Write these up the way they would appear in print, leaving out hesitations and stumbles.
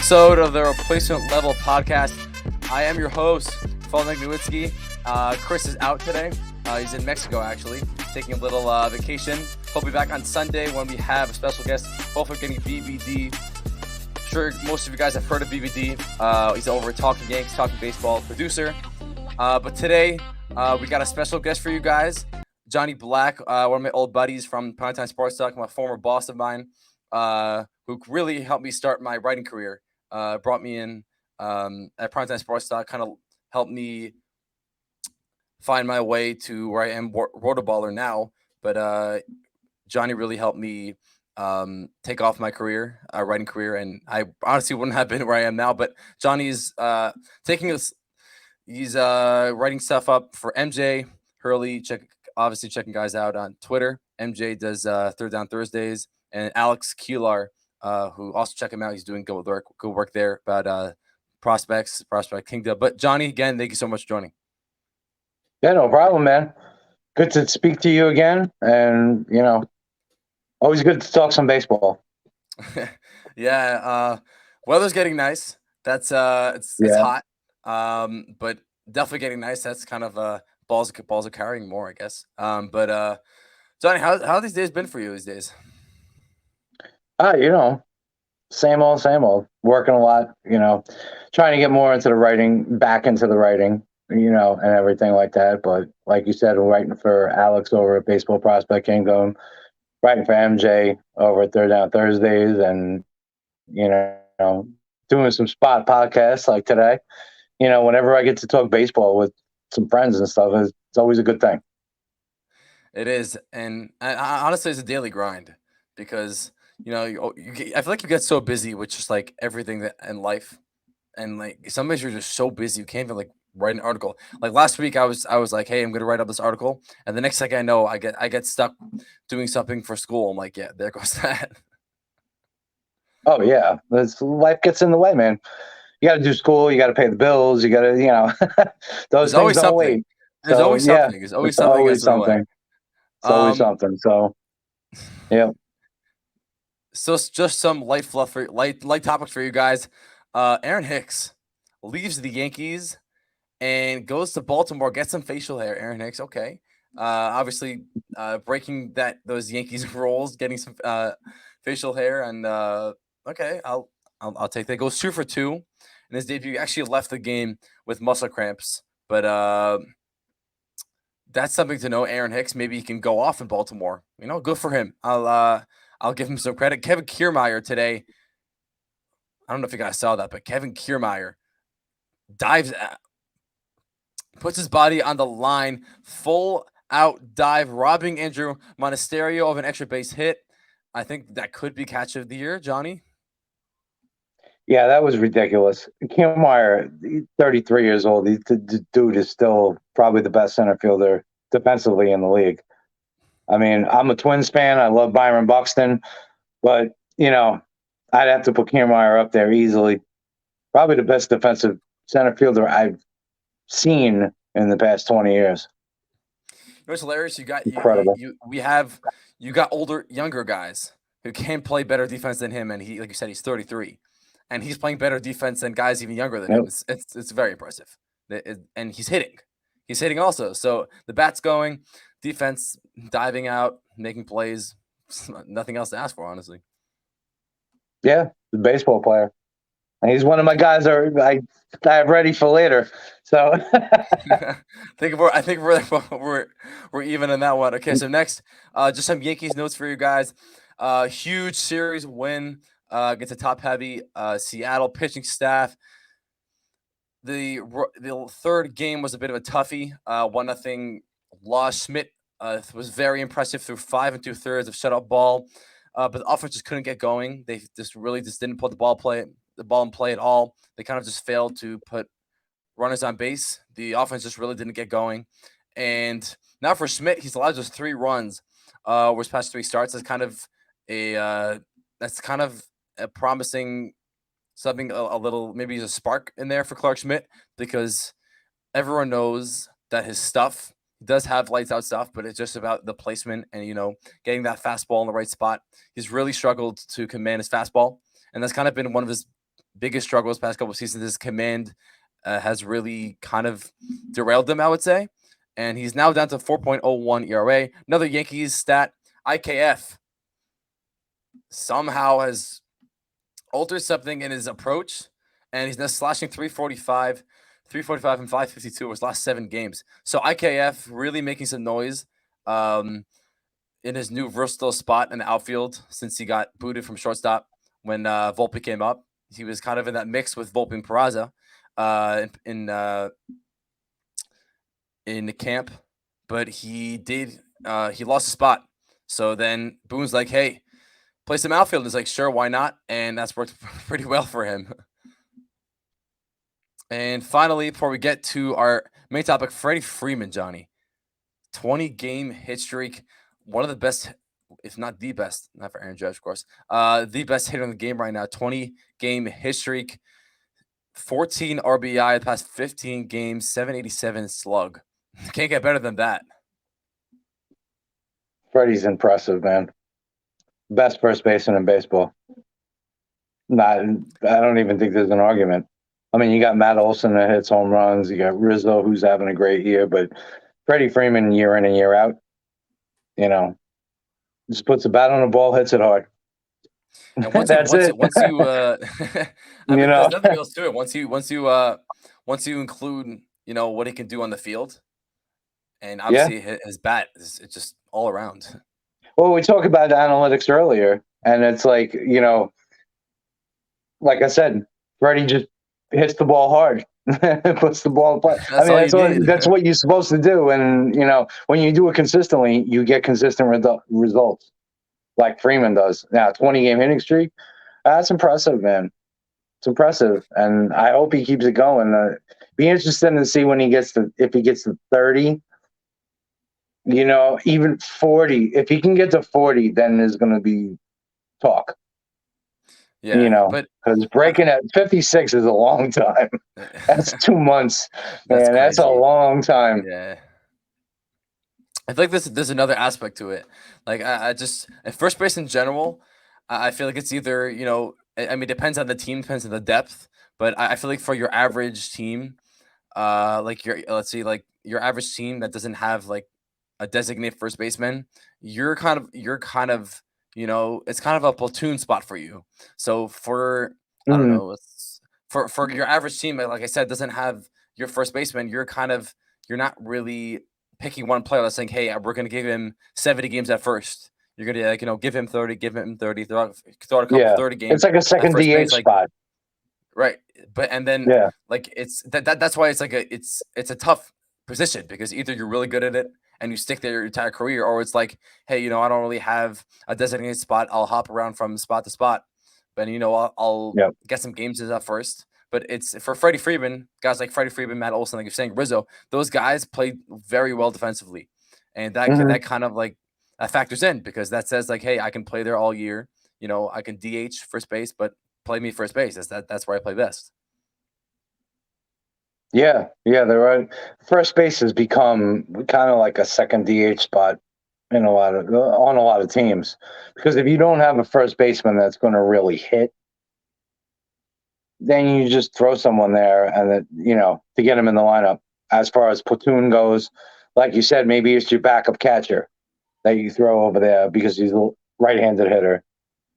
episode of the Replacement Level Podcast. I am your host, Falnik Nowitsky. Chris is out today. He's in Mexico, actually, taking a little vacation. He'll be back on Sunday when we have a special guest, hopefully getting BBD. I'm sure most of you guys have heard of BBD. He's over at Talking Yanks, Talking Baseball producer. But today, we got a special guest for you guys, Johnnie Black, one of my old buddies from Primetime Sports Talk, my former boss of mine, who really helped me start my writing career. Brought me in at Primetime Sports Talk, kind of helped me find my way to where I am rotoballer now. But Johnnie really helped me take off my career, writing career, and I honestly wouldn't have been where I am now. But Johnny's taking us. He's writing stuff up for MJ Hurley. Checking guys out on Twitter. MJ does Third Down Thursdays, and Alex Keelar, who also check him out. He's doing good work there about Prospect Kingdom. But Johnny, again, thank you so much for joining. Yeah, no problem, man. Good to speak to you again, and always good to talk some baseball. Yeah, weather's getting nice. That's it's hot, but definitely getting nice. That's kind of balls are carrying more, I guess. But Johnny, how these days been for you these days? Same old. Working a lot, trying to get more into the writing, back into the writing, and everything like that. But like you said, writing for Alex over at Baseball Prospect Kingdom, writing for MJ over at Third Down Thursdays, and doing some spot podcasts like today. Whenever I get to talk baseball with some friends and stuff, it's always a good thing. It is, and honestly, it's a daily grind because I feel like you get so busy with just like everything that in life, and like sometimes you're just so busy you can't even like write an article. Like last week, I was like, hey, I'm gonna write up this article, and the next thing I know, I get stuck doing something for school. I'm like, yeah, there goes that. Oh yeah, life gets in the way, man. You got to do school. You got to pay the bills. You got to, those There's things always don't something. wait. There's So always yeah, something. There's always it's something always gets in the way. something. It's always something. So yeah. So it's just some light fluff for light topics for you guys. Aaron Hicks leaves the Yankees and goes to Baltimore, gets some facial hair. Aaron Hicks, okay. Obviously, breaking those Yankees rules, getting some facial hair, and okay, I'll take that. Goes 2 for 2 in his debut. Actually left the game with muscle cramps, but that's something to know. Aaron Hicks, maybe he can go off in Baltimore. Good for him. I'll give him some credit. Kevin Kiermaier today. I don't know if you guys saw that, but Kevin Kiermaier dives out, puts his body on the line, full out dive, robbing Andrew Monasterio of an extra base hit. I think that could be catch of the year, Johnny. Yeah, that was ridiculous. Kiermaier, 33 years old. The dude is still probably the best center fielder defensively in the league. I mean, I'm a Twins fan. I love Byron Buxton, but I'd have to put Kiermaier up there easily. Probably the best defensive center fielder I've seen in the past 20 years. It's hilarious. You got Incredible. you got younger guys who can play better defense than him, and he, like you said, he's 33, and he's playing better defense than guys even younger than him. It's very impressive, and he's hitting. He's hitting also. So the bat's going, defense diving out, making plays. Nothing else to ask for, honestly. Yeah, the baseball player. And he's one of my guys I have ready for later. So I think we're even in that one. Okay, so next, just some Yankees notes for you guys. Huge series win against a top heavy Seattle pitching staff. The third game was a bit of a toughie. 1-0 loss. Schmidt was very impressive through 5 2/3 of shutout ball, but the offense just couldn't get going. They just didn't put the ball in play at all. They kind of just failed to put runners on base. The offense just really didn't get going. And now for Schmidt, he's allowed just 3 runs over his past 3 starts. That's kind of a promising something, a little, maybe a spark in there for Clark Schmidt, because everyone knows that his stuff does have lights out stuff, but it's just about the placement and, getting that fastball in the right spot. He's really struggled to command his fastball, and that's kind of been one of his biggest struggles past couple of seasons. His command has really kind of derailed him, I would say. And he's now down to 4.01 ERA. Another Yankees stat, IKF somehow has altered something in his approach, and he's now slashing 345 and 552 his last 7 games. So IKF really making some noise in his new versatile spot in the outfield since he got booted from shortstop when Volpe came up. He was kind of in that mix with Volpe and Peraza in the camp, but he lost his spot. So then Boone's like, hey, play some outfield. He's like, sure, why not? And that's worked pretty well for him. And finally, before we get to our main topic, Freddie Freeman, Johnny. 20-game hit streak. One of the best, if not the best, not for Aaron Judge, of course, the best hitter in the game right now. 20-game hit streak. 14 RBI the past 15 games, 787 slug. Can't get better than that. Freddie's impressive, man. Best first baseman in baseball. I don't even think there's an argument. I mean, you got Matt Olson that hits home runs. You got Rizzo, who's having a great year, but Freddie Freeman, year in and year out, just puts the bat on the ball, hits it hard. And once you, there's nothing else to it. Once you include, what he can do on the field, and obviously his bat is just all around. Well, we talked about analytics earlier, and it's like, like I said, Freddie just hits the ball hard, puts the ball in play. That's what you're supposed to do. And, when you do it consistently, you get consistent results like Freeman does. Now, 20-game hitting streak, that's impressive, man. It's impressive. And I hope he keeps it going. Be interesting to see when if he gets to 30, even 40. If he can get to 40, then there's going to be talk. Yeah, because breaking at 56 is a long time. That's 2 months, man. That's a long time. Yeah, I feel like there's another aspect to it. Like I just at first base in general, I feel like it's either it depends on the team, depends on the depth. But I feel like for your average team, like your average team that doesn't have like a designated first baseman, you're kind of it's kind of a platoon spot for you. So for I don't know, for your average team, like I said, doesn't have your first baseman, you're not really picking one player that's saying, hey, we're going to give him 70 games at first. You're going to give him 30, throw out a couple 30 games. It's like a second DH spot. Right. But and then like it's that's why it's like it's a tough position, because either you're really good at it and you stick there your entire career, or it's like, hey, I don't really have a designated spot. I'll hop around from spot to spot, but I'll get some games at first. But it's for Freddie Freeman, guys like Freddie Freeman, Matt Olson, like you're saying, Rizzo, those guys played very well defensively, and that kind of like that factors in, because that says like, hey, I can play there all year. I can DH first base, but play me first base. That's where I play best. Yeah, they're right. First base has become kind of like a second DH spot on a lot of teams, because if you don't have a first baseman that's going to really hit, then you just throw someone there, and that to get him in the lineup. As far as platoon goes, like you said, maybe it's your backup catcher that you throw over there because he's a right-handed hitter,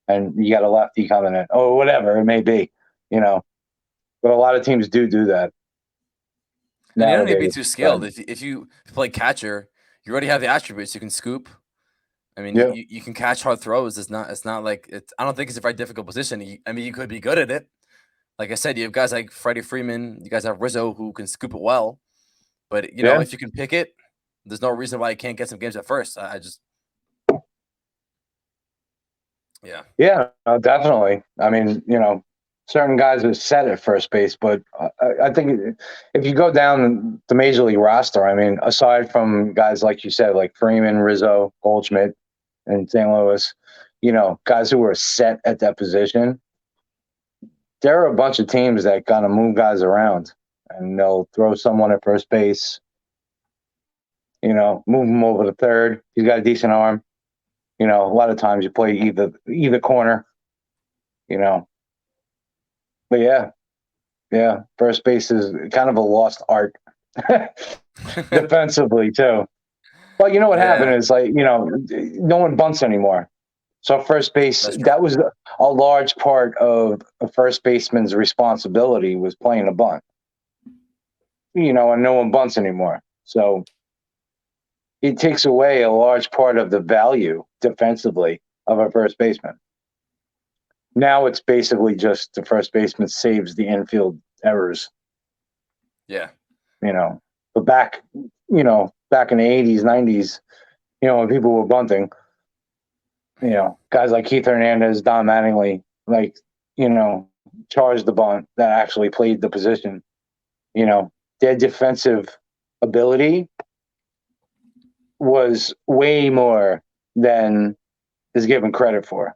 and you got a lefty coming in, or whatever it may be, But a lot of teams do that. And you don't need to be too skilled. If you play catcher, you already have the attributes. You can scoop. I mean, you can catch hard throws. It's not like I don't think it's a very difficult position. You could be good at it. Like I said, you have guys like Freddie Freeman. You guys have Rizzo who can scoop it well. But if you can pick it, there's no reason why you can't get some games at first. Yeah, definitely. I mean, certain guys are set at first base, but I think if you go down the major league roster, I mean, aside from guys like you said, like Freeman, Rizzo, Goldschmidt, and St. Louis, guys who are set at that position, there are a bunch of teams that kind of move guys around, and they'll throw someone at first base, move him over to third. He's got a decent arm. A lot of times you play either corner, But yeah, first base is kind of a lost art defensively too. Well, you know what happened Yeah, is like no one bunts anymore. So first base, that's true. that was a large part of a first baseman's responsibility was playing a bunt. And no one bunts anymore. So it takes away a large part of the value defensively of a first baseman. Now it's basically just the first baseman saves the infield errors, Yeah. you know. But back in the 80s, 90s, when people were bunting, guys like Keith Hernandez, Don Mattingly, like, charged the bunt that actually played the position. Their defensive ability was way more than is given credit for.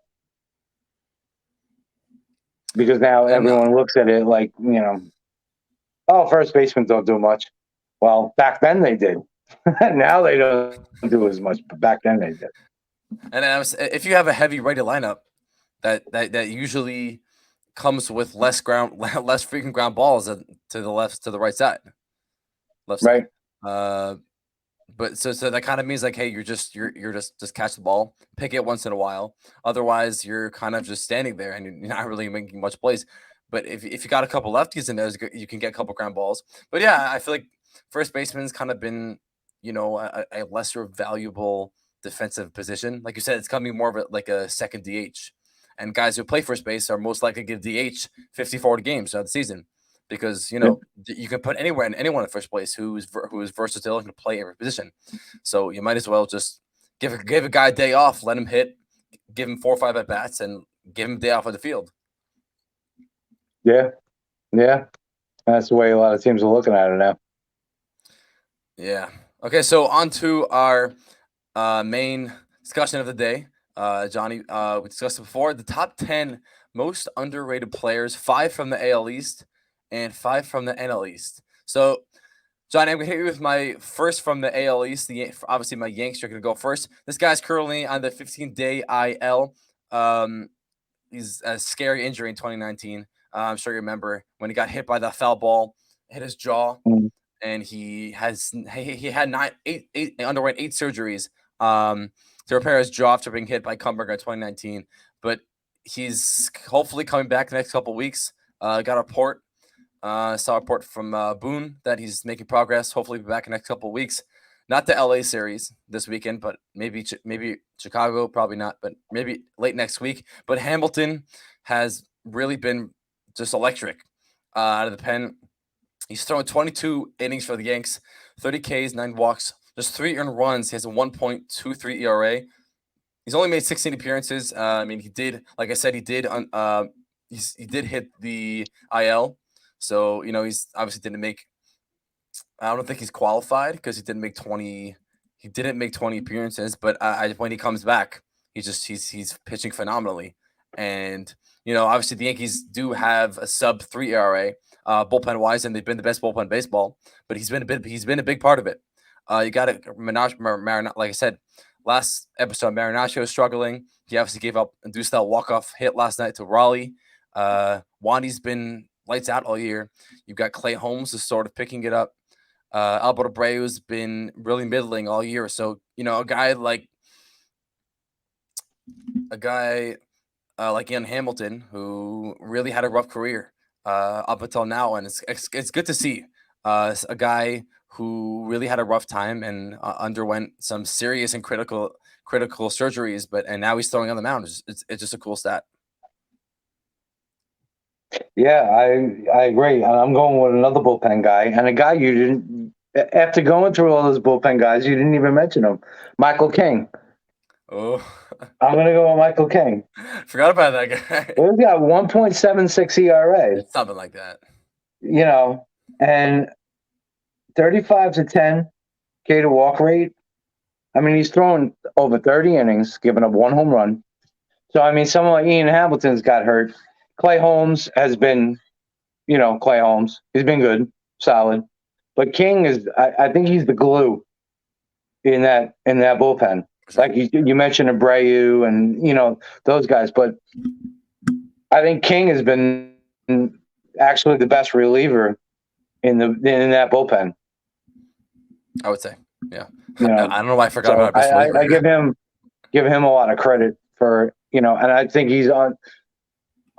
Because now And everyone looks at it like, oh, first basemen don't do much. Well, back then they did. Now they don't do as much, but back then they did. if you have a heavy righty lineup, that usually comes with less less freaking ground balls to the right side, left side. Right. But so that kind of means like, hey, you're just catch the ball, pick it once in a while. Otherwise, you're kind of just standing there and you're not really making much plays. But if you got a couple lefties in there, you can get a couple ground balls. But yeah, I feel like first baseman's kind of been, a lesser valuable defensive position. Like you said, it's coming more of like a second DH. And guys who play first base are most likely to give DH 50-40 games throughout the season because Yeah. you can put anyone in first place who's versatile and can play every position. So you might as well just give a guy a day off, let him hit, give him 4 or 5 at bats, and give him a day off of the field. Yeah. Yeah. That's the way a lot of teams are looking at it now. Yeah. Okay. So on to our main discussion of the day. Johnny, we discussed it before. The top 10 most underrated players, 5 from the AL East and 5 from the NL East. So, Johnny, I'm going to hit you with my first from the AL East. Obviously, my Yanks are going to go first. This guy's currently on the 15-day IL. He's a scary injury in 2019. I'm sure you remember when he got hit by that foul ball, hit his jaw, Mm. and he had underwent 8 surgeries to repair his jaw after being hit by Kumberger in 2019. But he's hopefully coming back the next couple weeks. Got a report. Saw a report from Boone that he's making progress. Hopefully, be back in the next couple weeks. Not the LA series this weekend, but maybe Chicago. Probably not, but maybe late next week. But Hamilton has really been just electric out of the pen. He's thrown 22 innings for the Yanks, 30 Ks, 9 walks, just 3 earned runs. He has a 1.23 ERA. He's only made 16 appearances. I mean, he did, like I said, he did hit the IL. So, he's obviously didn't make. I don't think he's qualified because he didn't make 20. He didn't make 20 appearances, but when he comes back, he's pitching phenomenally. And obviously the Yankees do have a sub 3 ERA bullpen wise, and they've been the best bullpen in baseball. But he's been a big part of it. You got it, Marinaccio. Like I said, last episode, Marinaccio is struggling. He obviously gave up a deuce walk-off hit last night to Raleigh. Wandy's been lights out all year. You've got Clay Holmes is sort of picking it up. Alberto Abreu's been really middling all year. So, a guy like Ian Hamilton, who really had a rough career up until now, and it's good to see a guy who really had a rough time and underwent some serious and critical surgeries, and now he's throwing on the mound. It's just a cool stat. Yeah, I agree. I'm going with another bullpen guy, and a guy you didn't. After going through all those bullpen guys, you didn't even mention him, Michael King. Oh, I'm going to go with Michael King. Forgot about that guy. He's got 1.76 ERA. It's something like that. And 35 to 10 K to walk rate. I mean, he's thrown over 30 innings, giving up 1 home run. So, I mean, someone like Ian Hamilton's got hurt. Clay Holmes has been, Clay Holmes. He's been good, solid. But King is, I think he's the glue in that bullpen. Sure. Like you mentioned Abreu and, those guys. But I think King has been actually the best reliever in that bullpen. I would say, yeah. You know, I don't know why I forgot so about best reliever. I give him a lot of credit for, and I think he's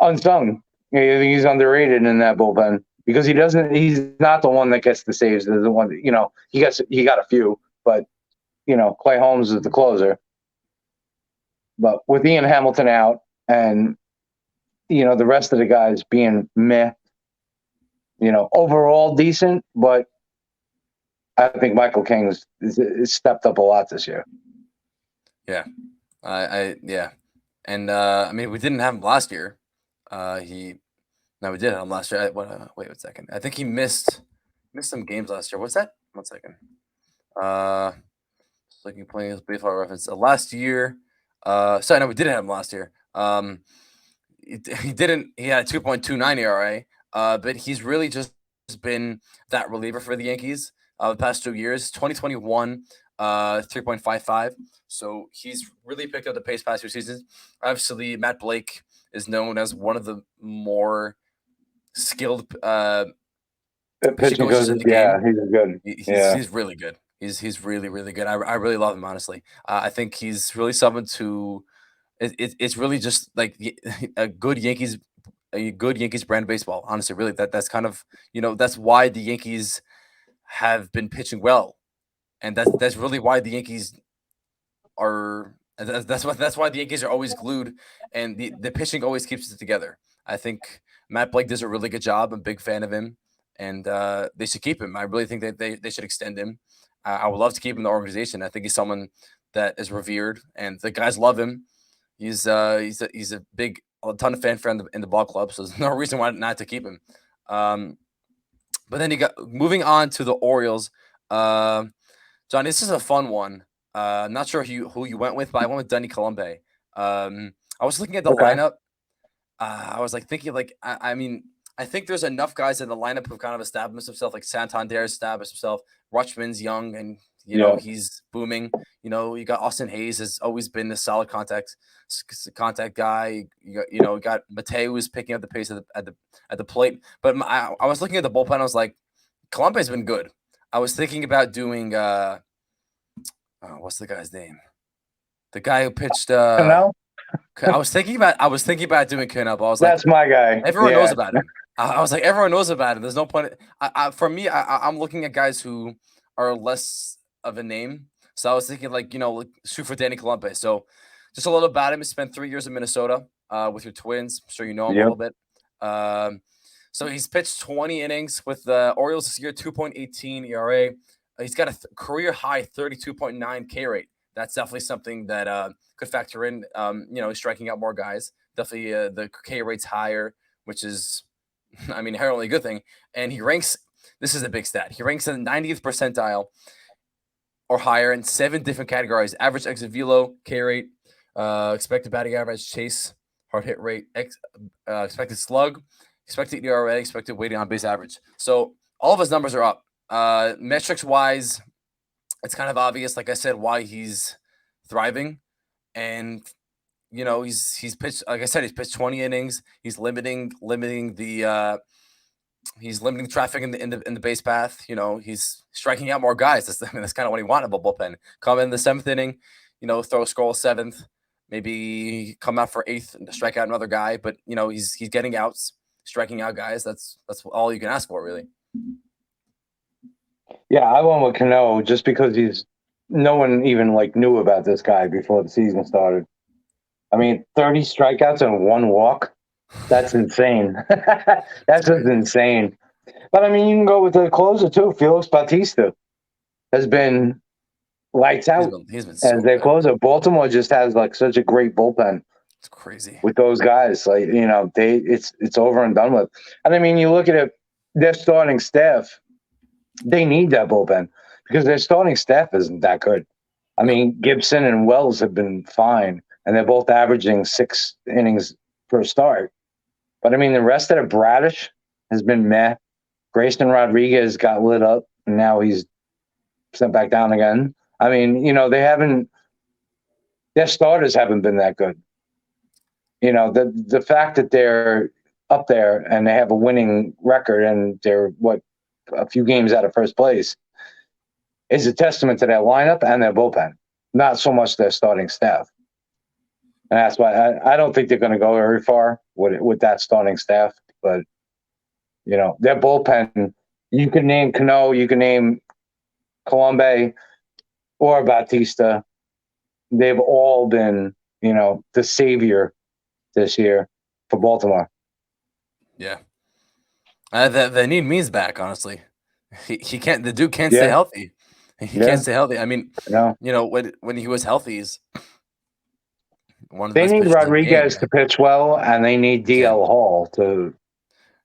unsung. I think he's underrated in that bullpen because he's not the one that gets the saves. He's the one that, he got a few, but Clay Holmes is the closer. But with Ian Hamilton out and the rest of the guys being meh, overall decent, but I think Michael King is stepped up a lot this year. Yeah, yeah, and I mean we didn't have him last year. No, we did have him last year. Wait a second. I think he missed some games last year. What's that? 1 second. Looking playing his baseball reference. Last year. Sorry, no, we didn't have him last year. He didn't. He had a 2.29 ERA. But he's really just been that reliever for the Yankees the past 2 years. 2021, 3.55. So he's really picked up the pace past 2 seasons. Obviously, Matt Blake is known as one of the more skilled pitching coaches in the game. Yeah, he's good. He's really good. He's really, really good. I really love him, honestly. I think he's really someone to. It's really just like a good Yankees brand of baseball. Honestly, really, that's kind of that's why the Yankees have been pitching well, and that's really why the Yankees are. That's why the Yankees are always glued, and the pitching always keeps it together. I think Matt Blake does a really good job. I'm a big fan of him, and they should keep him. I really think that they should extend him. I would love to keep him in the organization. I think he's someone that is revered, and the guys love him. He's a big, a ton of fan friend in the ball club, so there's no reason why not to keep him. But then you got moving on to the Orioles. John, this is a fun one. Not sure who you went with, but I went with Denny Colombe. I was looking at the lineup. I was thinking I mean, I think there's enough guys in the lineup who've kind of established himself, like Santander established himself. Rutschman's young and he's booming. You got Austin Hayes has always been a solid contact guy. You got Mateo who's picking up the pace at the plate. But I was looking at the bullpen. I was like, Colombe's been good. I was thinking about doing what's the guy's name? The guy who pitched. I was thinking about doing Cano. I was that's my guy. Everyone knows about him. I was like, everyone knows about him. There's no point. For me, I'm looking at guys who are less of a name. So I was thinking shoot for Danny Colombe. So just a little about him. He spent 3 years in Minnesota with your Twins. I'm sure you know him a little bit. So he's pitched 20 innings with the Orioles this year, 2.18 ERA. He's got a career high 32.9 K rate. That's definitely something that could factor in. Striking out more guys. Definitely the K rate's higher, which is, I mean, inherently a good thing. And he ranks. This is a big stat. He ranks in the 90th percentile or higher in 7 different categories: average exit velo, K rate, expected batting average, chase, hard hit rate, expected slug, expected ERA, expected weighted on base average. So all of his numbers are up. Metrics wise, it's kind of obvious, like I said, why he's thriving. And he's pitched, like I said, he's pitched 20 innings. He's limiting the traffic in the base path. He's striking out more guys. That's kind of what he wanted in a bullpen. Come in the 7th inning, throw a score 7th, maybe come out for 8th and strike out another guy. But he's getting outs, striking out guys. That's all you can ask for, really. Yeah, I went with Cano just because no one even knew about this guy before the season started. I mean, 30 strikeouts and 1 walk. That's insane. That's just insane. But I mean, you can go with the closer too. Felix Bautista has been lights out. He's been so as their closer. Baltimore just has such a great bullpen. It's crazy with those guys. It's over and done with. And I mean, you look at it, their starting staff. They need that bullpen because their starting staff isn't that good. I mean, Gibson and Wells have been fine, and they're both averaging 6 innings per start. But I mean, the rest of it, Bradish has been meh. Grayson Rodriguez got lit up, and now he's sent back down again. I mean, their starters haven't been that good. The fact that they're up there and they have a winning record and they're a few games out of first place is a testament to their lineup and their bullpen, not so much their starting staff. And that's why I don't think they're going to go very far with that starting staff. But, their bullpen, you can name Cano, you can name Colombe or Bautista. They've all been, the savior this year for Baltimore. Yeah. They need Means back, honestly. He can't. The dude can't stay healthy. He can't stay healthy. I mean, when he was healthy, he's one of the They best need pitchers in the game. Rodriguez to pitch well, and they need DL Hall to.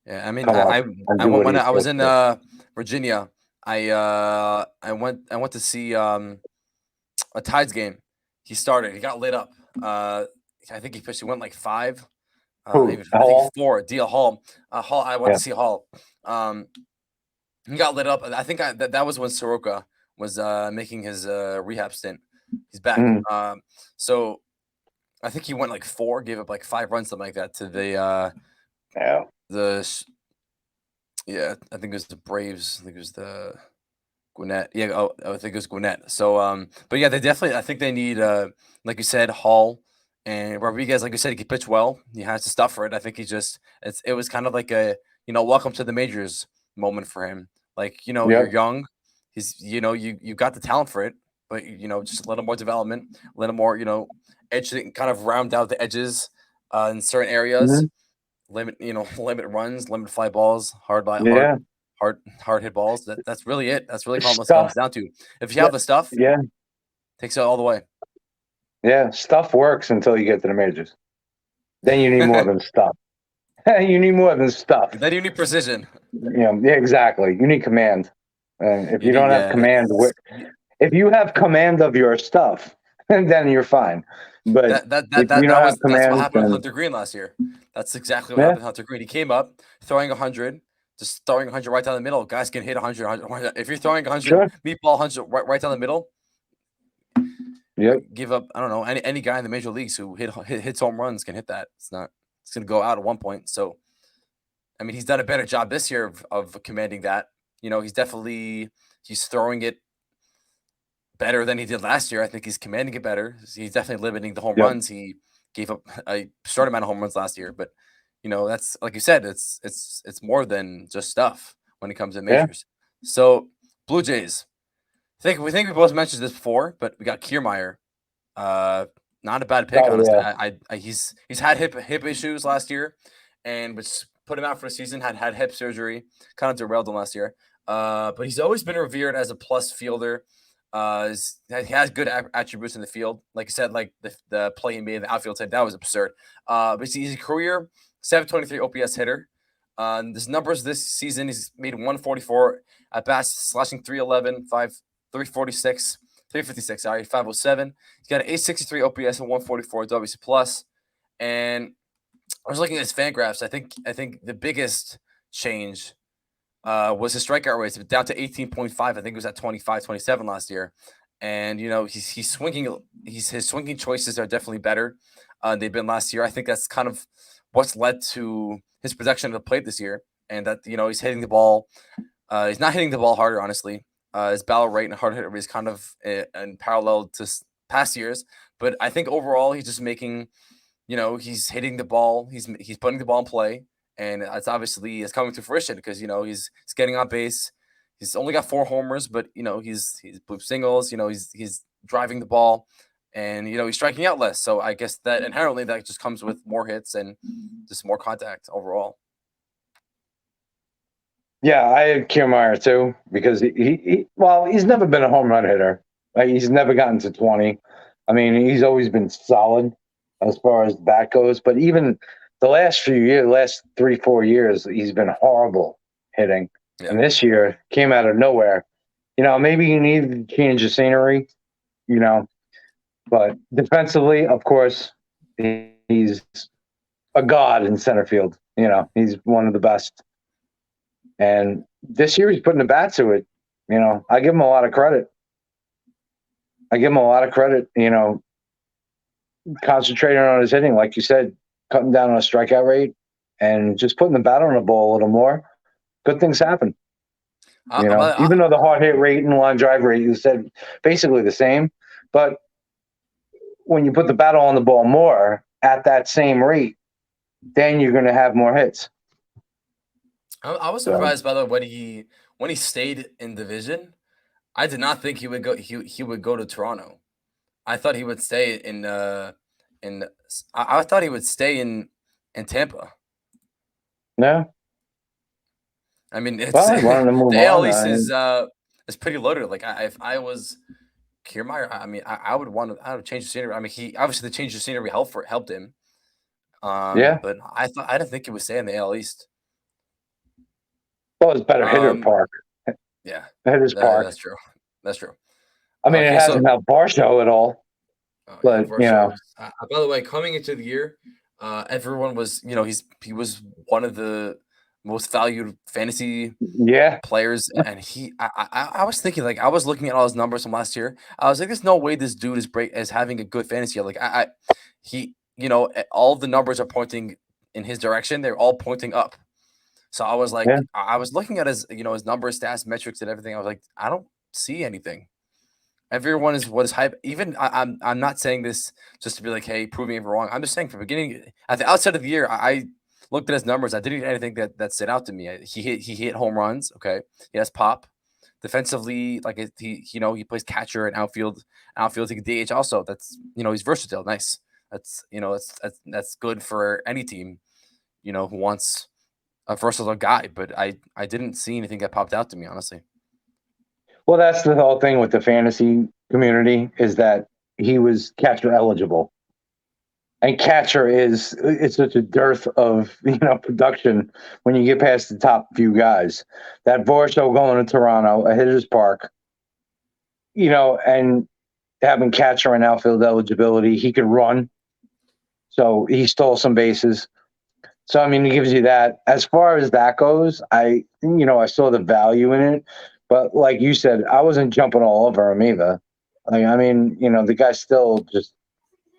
Yeah, I mean, come up and do what when he's I was in supposed to. Virginia, I went to see a Tides game. He started. He got lit up. I think he pitched. He went like 5. Who? Even I think Hall? 4. DL Hall. Hall. I went to see Hall. He got lit up. I think that was when Soroka was making his rehab stint. He's back. So I think he went like 4, gave up like 5 runs, something like that, to the I think it was the Braves. I think it was the Gwinnett. Yeah, I think it was Gwinnett. So, but yeah, they definitely. I think they need, like you said, Hall and Rodriguez. Like you said, he can pitch well. He has the stuff for it. I think it was kind of like a welcome to the majors moment for him. Like you're young. He's you got the talent for it, but just a little more development, a little more edge, kind of round out the edges in certain areas. Limit runs, limit fly balls, hard hit balls. That's really it. That's really what it comes down to. If you have the stuff, takes it all the way. Yeah, stuff works until you get to the majors. Then you need more than stuff. You need more than stuff. Then you need precision. Yeah, exactly. You need command. And if you don't have command, if you have command of your stuff, then you're fine. But that's what happened with Hunter Green last year. That's exactly what happened with Hunter Green. He came up throwing 100, just throwing 100 right down the middle. Guys can hit 100. If you're throwing 100, meatball 100 right down the middle, give up. I don't know, any guy in the major leagues who hits home runs can hit that. It's going to go out at one point. So, I mean, he's done a better job this year of commanding that. He's throwing it better than he did last year. I think he's commanding it better. He's definitely limiting the home runs. He gave up a short amount of home runs last year, but that's, like you said, it's more than just stuff when it comes to majors. So Blue Jays, we think we both mentioned this before, but we got Kiermaier. Not a bad pick, honestly. He's had hip issues last year, and which put him out for the season. Had hip surgery, kind of derailed him last year. But he's always been revered as a plus fielder. He has good attributes in the field. Like I said, like the play he made in the outfield side, that was absurd. But he's a career 723 OPS hitter. His numbers this season, he's made 144 at bats, slashing 311, 346, 356, 507. He's got an 863 OPS and 144 WC plus. And I was looking at his fan graphs. I think the biggest change was his strikeout rate. It's down to 18.5. I think it was at 25, 27 last year. And, he's swinging. His swinging choices are definitely better than they've been last year. I think that's kind of what's led to his production at the plate this year. And that, he's hitting the ball. He's not hitting the ball harder, honestly. His barrel rate and hard hit rate is kind of in parallel to past years. But I think overall, he's just making, he's hitting the ball. He's putting the ball in play. And it's coming to fruition because, he's getting on base. He's only got 4 homers, but, he's blooped singles. He's driving the ball and, he's striking out less. So I guess that inherently that just comes with more hits and just more contact overall. Yeah, I had Kiermaier too because he's never been a home run hitter. Like, he's never gotten to 20. I mean, he's always been solid as far as the bat goes, but even the last 3-4 years, he's been horrible hitting. Yeah. And this year came out of nowhere. Maybe you need to change the scenery, but defensively, of course, he's a god in center field. He's one of the best. And this year he's putting the bat to it. I give him a lot of credit. Concentrating on his hitting, like you said, cutting down on a strikeout rate. and just putting the bat on the ball a little more, good things happen. But Even though the hard hit rate and line drive rate you said basically the same, but when you put the bat on the ball more at that same rate, then you're going to have more hits. I was So surprised by the way when he stayed in division. I did not think he would go. He would go to Toronto. I thought he would stay in. I thought he would stay in Tampa. no, I mean, it's well, I wanted to move the AL on. East is pretty loaded. Like if I was Kiermaier, I mean, I would change the scenery. I mean, he obviously the change of scenery helped him. Yeah, But I didn't think he would stay in the AL East. well, it's better hitter Um, park. yeah, Hitter's park. that's true. That's true. I mean, it Okay, so hasn't helped Barshow at all, oh yeah, but for sure. By the way, coming into the year, everyone was he was one of the most valued fantasy yeah, players, and I was thinking like I was looking at all his numbers from last year. I was like, there's no way this dude is having a good fantasy year. Like he all of the numbers are pointing in his direction. They're all pointing up. So I was yeah. like, I was looking at his his numbers, stats, metrics, and everything. I was like, I don't see anything. Everyone is what is hype. Even I'm not saying this just to be like, hey, prove me wrong. I'm just saying from the beginning at the outset of the year, I looked at his numbers. I didn't get anything that stood out to me. He hit home runs. Okay, he has pop. Defensively, like he plays catcher and outfield. Outfield, he can DH also. That's he's versatile. Nice. That's good for any team. Who wants a versatile guy. But I didn't see anything that popped out to me honestly. Well, that's the whole thing with the fantasy community is that he was catcher eligible. And catcher it's such a dearth of production when you get past the top few guys. That Varsho going to Toronto, a hitter's park, and having catcher and outfield eligibility, he could run. So he stole some bases. So I mean, it gives you that. As far as that goes, I saw the value in it, but like you said, I wasn't jumping all over him either. Like I mean, the guy's still just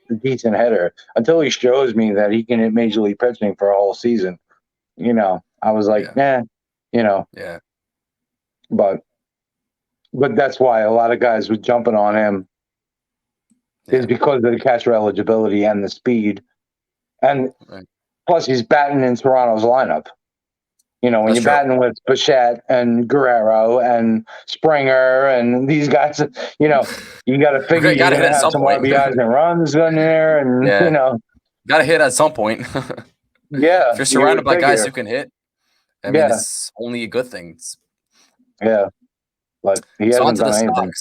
a decent hitter until he shows me that he can hit major league pitching for a whole season. I was like, Yeah. nah, Yeah. but that's why a lot of guys were jumping on him Yeah. is because of the catcher eligibility and the speed, and Right. plus he's batting in Toronto's lineup. When That's you're true. batting with Bichette and Guerrero and Springer and these guys, you got to figure Got you're to hit going to at have some some point. RBIs and runs in there, and Yeah. Got to hit at some point. yeah, If you're you surrounded would by guys figure, who can hit, I mean, yeah, it's only a good thing. yeah, but he So on hasn't to the done anything.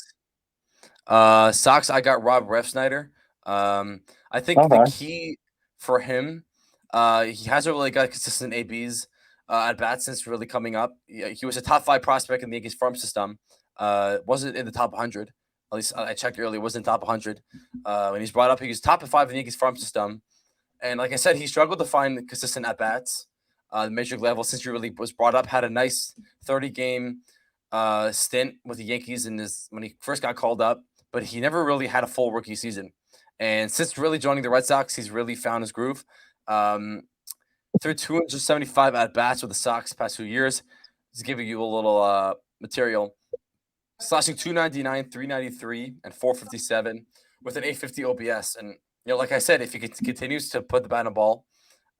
Sox. I got Rob Refsnyder. I think the Okay, key for him, he hasn't really got consistent ABs at bat since really coming up. He was a top 5 prospect in the Yankees farm system. Wasn't in the top 100. At least I checked earlier. Wasn't top 100. When he's brought up, he was top 5 in the Yankees farm system. And like I said, he struggled to find consistent at bats. The major league level since he really was brought up, had a nice 30-game stint with the Yankees when he first got called up, but he never really had a full rookie season. And since really joining the Red Sox, he's really found his groove. Through 275 at bats with the Sox past 2 years, he's giving you a little material. Slashing 299, 393, and 457 with an 850 OPS. And like I said, if he continues to put the bat on the ball,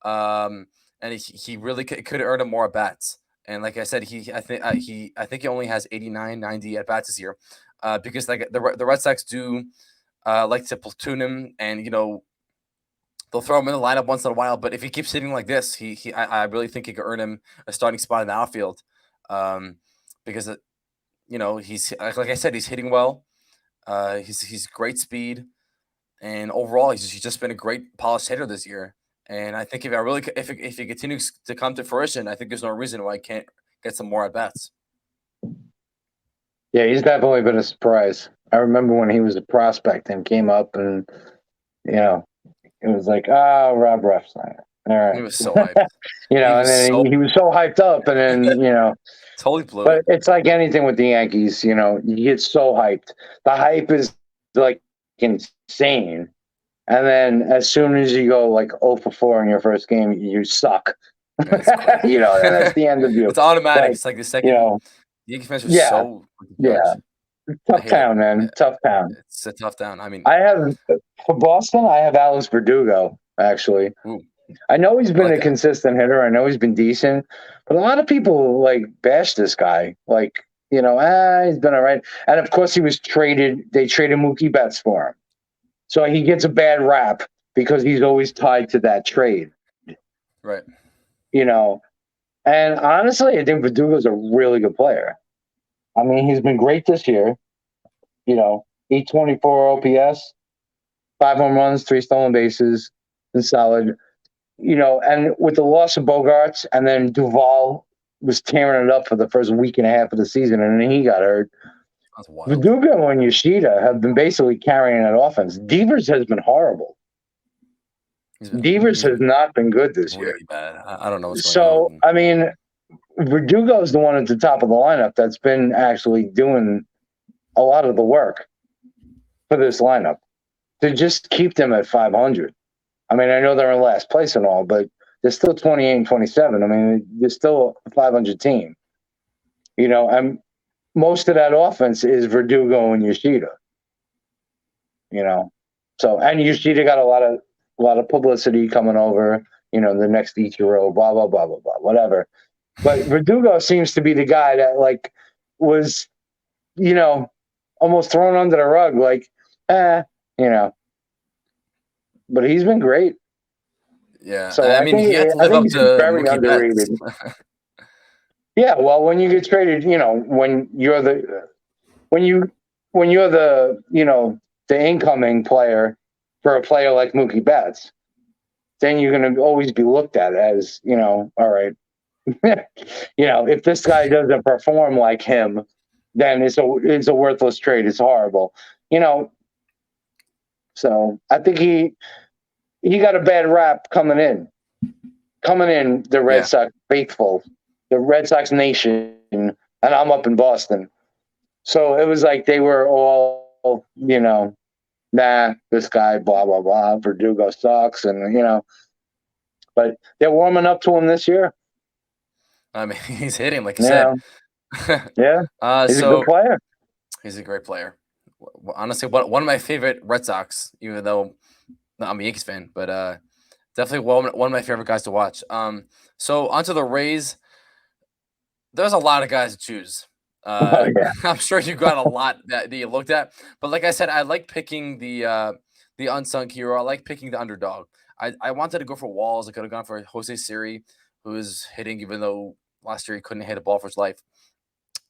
and he really could earn him more at bats. And like I said, I think he only has 89, 90 at bats this year, because like the Red Sox do like to platoon him, and they'll throw him in the lineup once in a while. But if he keeps hitting like this, I really think he could earn him a starting spot in the outfield, because he's like I said, he's hitting well. He's great speed, and overall, he's just been a great polished hitter this year. And I think if he continues to come to fruition, I think there's no reason why he can't get some more at bats. yeah, he's definitely been a surprise. I remember when he was a prospect and came up, and it was like, Rob Refsnyder. All right. He was so hyped. And then he was so hyped up, and then, totally blew but it. it's like anything with the Yankees, you get so hyped. The hype is like insane. And then as soon as you go like 0 for 4 in your first game, you suck. That's great. And that's the end of you. It's automatic. But It's like the you second. know, The Yankee fans are yeah, so yeah, judge. I tough hate it. town, man, tough town. It's a tough down. I mean, I have for Boston, I have Alex Verdugo actually. ooh, I know he's I been like a that. consistent hitter. I know he's been decent, but a lot of people like bash this guy. Like, he's been all right. And of course, he was traded. They traded Mookie Betts for him, so he gets a bad rap because he's always tied to that trade. Right. You know, and honestly, I think Verdugo's a really good player. I mean, he's been great this year. 824 OPS, 5 home runs, 3 stolen bases, and solid. And with the loss of Bogarts, and then Duvall was tearing it up for the first week and a half of the season, and then he got hurt. That's wild. Verdugo and Yoshida have been basically carrying that offense. Devers has been horrible. Devers He's has not been good this year. really bad. I don't know what's going on with So, him. I mean, Verdugo is the one at the top of the lineup that's been actually doing a lot of the work for this lineup to just keep them at 500. I mean, I know they're in last place and all, but they're still 28 and 27. I mean, they're still a 500 team. And most of that offense is Verdugo and Yoshida. So and Yoshida got a lot of publicity coming over. The next Ichiro, blah blah blah blah blah, whatever. But Verdugo seems to be the guy that was, almost thrown under the rug, you know. But he's been great. Yeah, So I I mean, think he had to I live think up he's to very Mookie Betts. underrated. Yeah, well, when you get traded, when you're the the incoming player for a player like Mookie Betts, then you're going to always be looked at as all right. If this guy doesn't perform like him, then it's a worthless trade. It's horrible. You know, so I think he got a bad rap coming in. The Red Yeah, Sox faithful, the Red Sox nation, and I'm up in Boston. So it was like they were all, nah, this guy, blah, blah, blah, Verdugo sucks. But they're warming up to him this year. I mean, he's hitting like you said. Yeah. Yeah. He's a good So player. he's a great player. Honestly, one of my favorite Red Sox, even though I'm a Yankees fan, but definitely one of my favorite guys to watch. So onto the Rays. There's a lot of guys to choose. Oh, yeah. I'm sure you got a lot that you looked at, but like I said, I like picking the unsung hero. I like picking the underdog. I wanted to go for Walls. I could have gone for Jose Siri, who is hitting, even though last year he couldn't hit a ball for his life.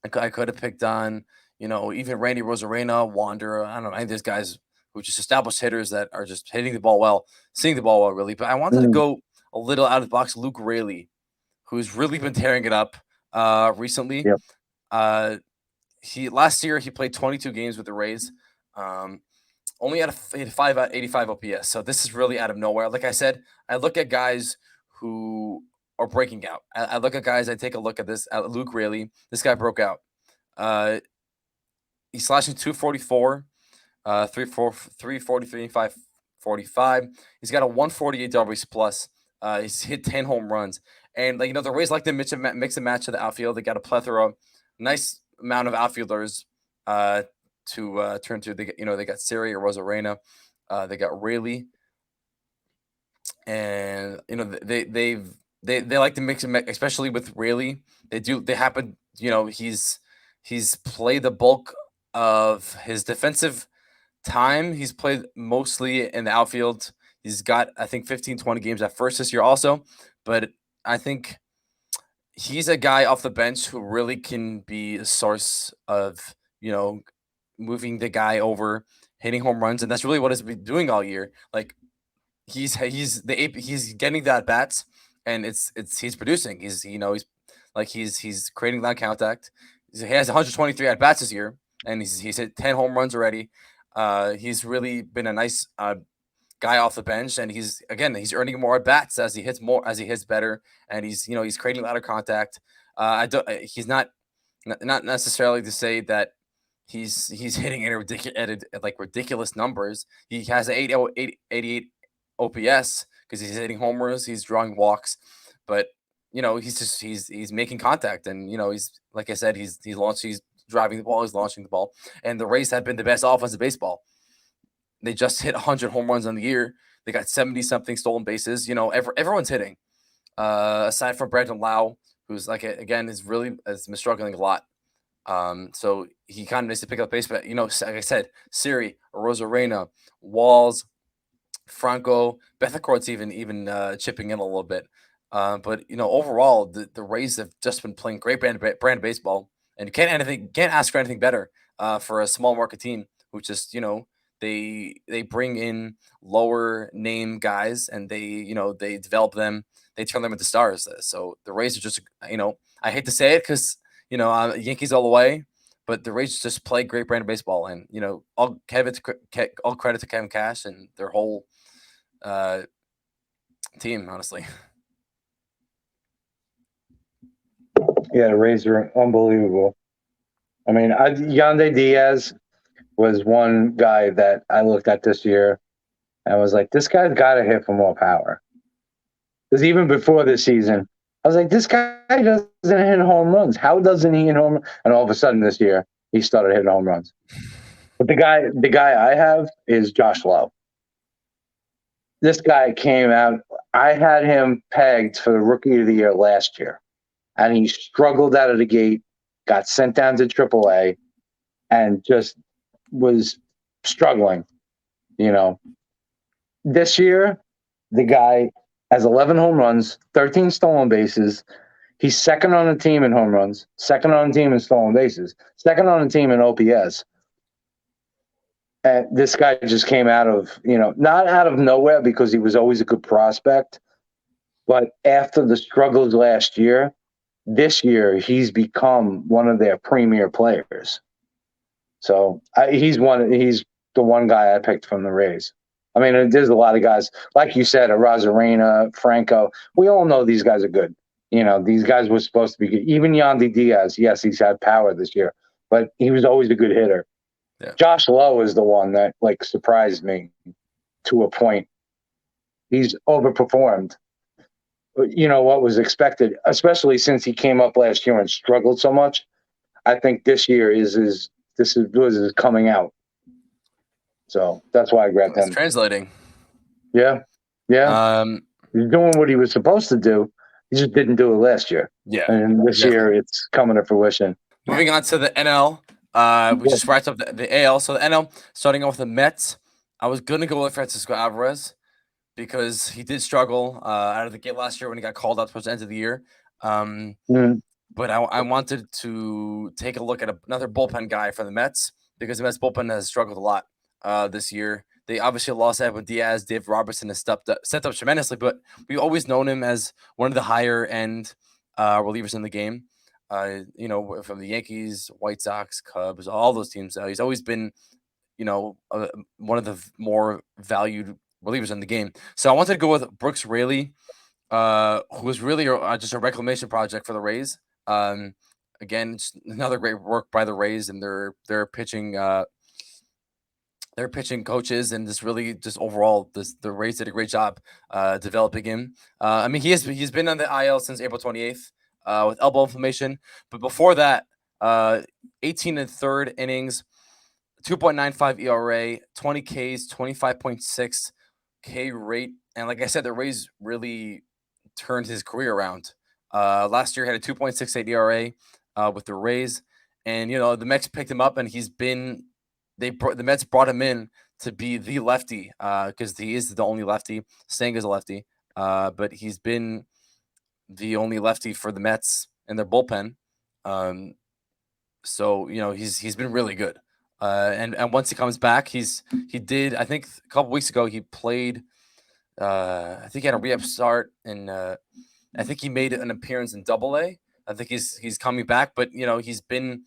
I could have picked on, even Randy Rosarena, Wander. I don't know, any of these guys who just established hitters that are just hitting the ball well, seeing the ball well, really. But I wanted to Mm. go a little out of the box. Luke Raley, who's really been tearing it up recently. Yep. He last year he played 22 games with the Rays. Only had a 85 OPS. So this is really out of nowhere. Like I said, I look at guys who are breaking out. I look at guys. I take a look at this. At Luke Raley. This guy broke out. He's slashing 244, 343, 545. He's got a 148 WRC plus. He's hit 10 home runs. And the Rays like to mix and match to the outfield. They got a plethora, nice amount of outfielders to turn to. They got Siri or Rosarena. They got Rayleigh, and they like to mix and match, especially with Rayleigh. They happen. He's played the bulk of his defensive time. He's played mostly in the outfield. He's got, I think, 15, 20 games at first this year also. But I think he's a guy off the bench who really can be a source of, moving the guy over, hitting home runs. And that's really what he's been doing all year. Like he's getting the at bats, and he's producing. He's creating that contact. He has 123 at bats this year, and he's hit 10 home runs already. He's really been a nice guy off the bench, and he's earning more at bats as he hits better, and he's creating a lot of contact. He's not necessarily to say that he's hitting at ridiculous numbers. He has an 88 OPS because he's hitting homers, he's drawing walks, but he's making contact, and he's, like I said, he's driving the ball, he's launching the ball, and the Rays have been the best offense in baseball. They just hit 100 home runs on the year. They got 70 something stolen bases. Everyone's hitting. Aside from Brandon Lau, who's again has been struggling a lot. So he kind of needs to pick up pace. But like I said, Siri, Rosarena, Walls, Franco, Bethencourt's even chipping in a little bit. But overall, the Rays have just been playing great brand baseball, and you can't ask for anything better for a small market team who just they bring in lower name guys, and they develop them, they turn them into stars. So the Rays are just I hate to say it because Yankees all the way, but the Rays just play great brand of baseball, and all credit to Kevin Cash and their whole team, honestly. Yeah, the Rays are unbelievable. I mean, Yandy Diaz was one guy that I looked at this year and was like, this guy's got to hit for more power. Because even before this season, I was like, this guy doesn't hit home runs. How doesn't he hit home runs? And all of a sudden this year, he started hitting home runs. But the guy I have is Josh Lowe. This guy came out. I had him pegged for the Rookie of the Year last year, and he struggled out of the gate, got sent down to AAA, and just was struggling. This year, the guy has 11 home runs, 13 stolen bases. He's second on the team in home runs, second on the team in stolen bases, second on the team in OPS. And this guy just came out of, not out of nowhere because he was always a good prospect, but after the struggles last year, this year he's become one of their premier players. So he's the one guy I picked from the Rays. I mean, there's a lot of guys, like you said, Rosarena, Franco. We all know these guys are good. These guys were supposed to be good. Even Yandy Diaz, yes, he's had power this year, but he was always a good hitter. Yeah. Josh Lowe is the one that surprised me to a point. He's overperformed. What was expected, especially since he came up last year and struggled so much. I think this year was his coming out. So that's why I grabbed him. It's translating. Yeah. He's doing what he was supposed to do. He just didn't do it last year. Yeah. And this year it's coming to fruition. Moving on to the NL. We just wrapped up the AL. So the NL, starting off with the Mets. I was going to go with Francisco Alvarez because he did struggle out of the gate last year when he got called out towards the end of the year. But I wanted to take a look at another bullpen guy for the Mets because the Mets bullpen has struggled a lot this year. They obviously lost Edwin Diaz. Dave Robertson has stepped up tremendously, but we've always known him as one of the higher end relievers in the game. From the Yankees, White Sox, Cubs, all those teams. He's always been, one of the more valued relievers in the game. So I wanted to go with Brooks Raley, who was really just a reclamation project for the Rays. Again, it's another great work by the Rays and their pitching coaches, and just overall the Rays did a great job developing him. I mean, he's been on the IL since April 28th with elbow inflammation, but before that, 18 and third innings, 2.95 ERA, 20 Ks, 25.6 K rate, and like I said, the Rays really turned his career around. Last year, he had a 2.68 ERA with the Rays, and the Mets picked him up, and the Mets brought him in to be the lefty because he is the only lefty, staying as a lefty, but he's been the only lefty for the Mets in their bullpen. So he's been really good, and once he comes back, he did, I think a couple weeks ago he played. I think he had a re-up start, and I think he made an appearance in Double-A. I think he's coming back, but he's been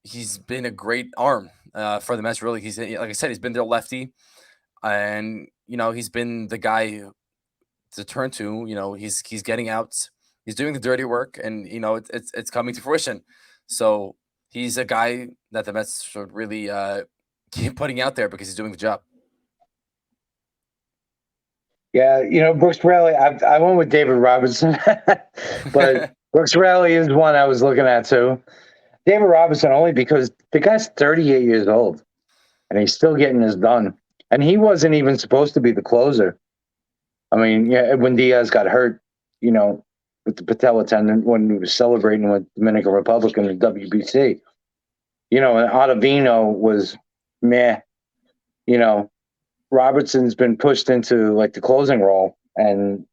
a great arm for the Mets. Really, like I said, he's been their lefty, and he's been the guy to turn to. He's getting outs, he's doing the dirty work, and it's coming to fruition. So he's a guy that the Mets should really keep putting out there because he's doing the job. Yeah, Brooks Raley. I went with David Robinson, but Brooks Raley is one I was looking at too. David Robinson only because the guy's 38 years old and he's still getting this done. And he wasn't even supposed to be the closer. I mean, yeah, when Diaz got hurt, with the patella tendon when he was celebrating with Dominican Republic in the WBC, and Ottavino was meh. You know, Robertson's been pushed into like the closing role, and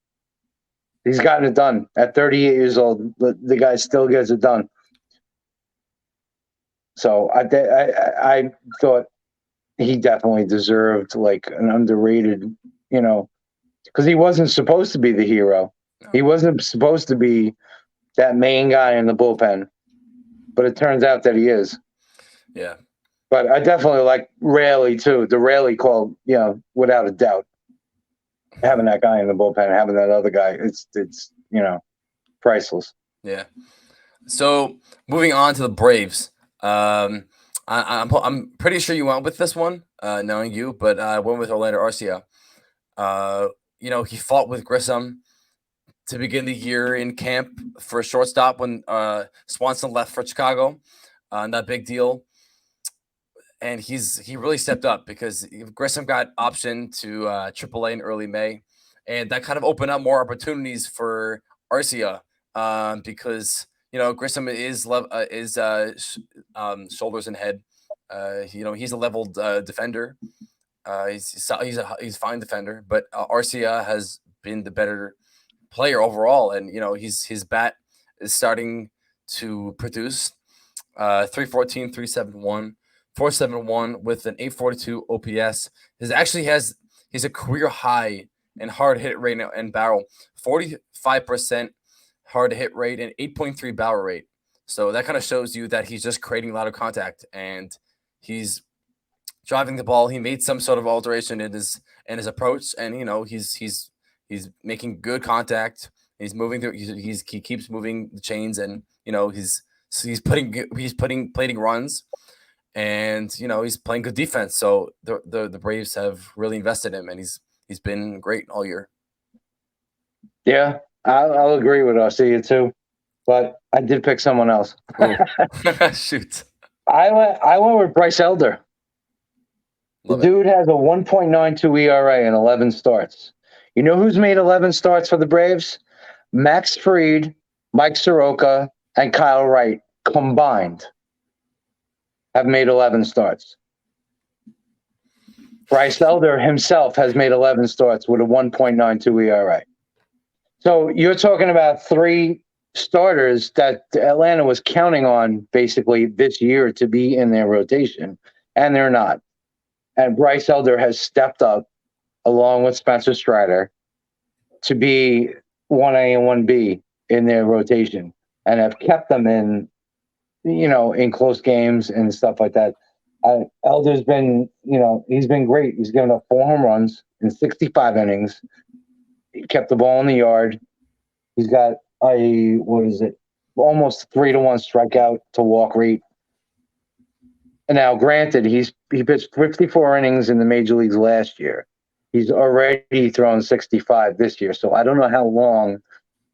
he's gotten it done at 38 years old. The guy still gets it done. So I thought he definitely deserved like an underrated, because he wasn't supposed to be the hero. He wasn't supposed to be that main guy in the bullpen, but it turns out that he is. Yeah. But I definitely like Raley too. The Raley call, without a doubt, having that guy in the bullpen, having that other guy, it's priceless. Yeah. So moving on to the Braves. I'm pretty sure you went with this one, knowing you, but I went with Orlando Arcia. He fought with Grissom to begin the year in camp for a shortstop when Swanson left for Chicago. That big deal. And he really stepped up because Grissom got optioned to AAA in early May, and that kind of opened up more opportunities for Arcia because Grissom is shoulders and head. He's a leveled defender. He's a fine defender, but Arcia has been the better player overall, and his bat is starting to produce 314, 371. 471 with an 842 OPS. He's a career high in hard hit rate and barrel, 45% hard hit rate and 8.3 barrel rate. So that kind of shows you that he's just creating a lot of contact and he's driving the ball. He made some sort of alteration in his approach, and he's making good contact. He's moving through. He keeps moving the chains, and he's putting plating runs. And he's playing good defense, so the Braves have really invested in him, and he's been great all year. Yeah, I'll agree with Arcia too, but I did pick someone else. Shoot, I went with Bryce Elder. The dude has a 1.92 ERA and 11 starts. You know who's made 11 starts for the Braves? Max Fried, Mike Soroka, and Kyle Wright combined have made 11 starts. Bryce Elder himself has made 11 starts with a 1.92 ERA. So you're talking about three starters that Atlanta was counting on basically this year to be in their rotation, and they're not. And Bryce Elder has stepped up along with Spencer Strider to be 1A and 1B in their rotation and have kept them in close games and stuff like that. Elder's been, he's been great. He's given up 4 home runs in 65 innings. He kept the ball in the yard. He's got almost 3-to-1 strikeout to walk rate. And now, granted, he pitched 54 innings in the major leagues last year. He's already thrown 65 this year. So I don't know how long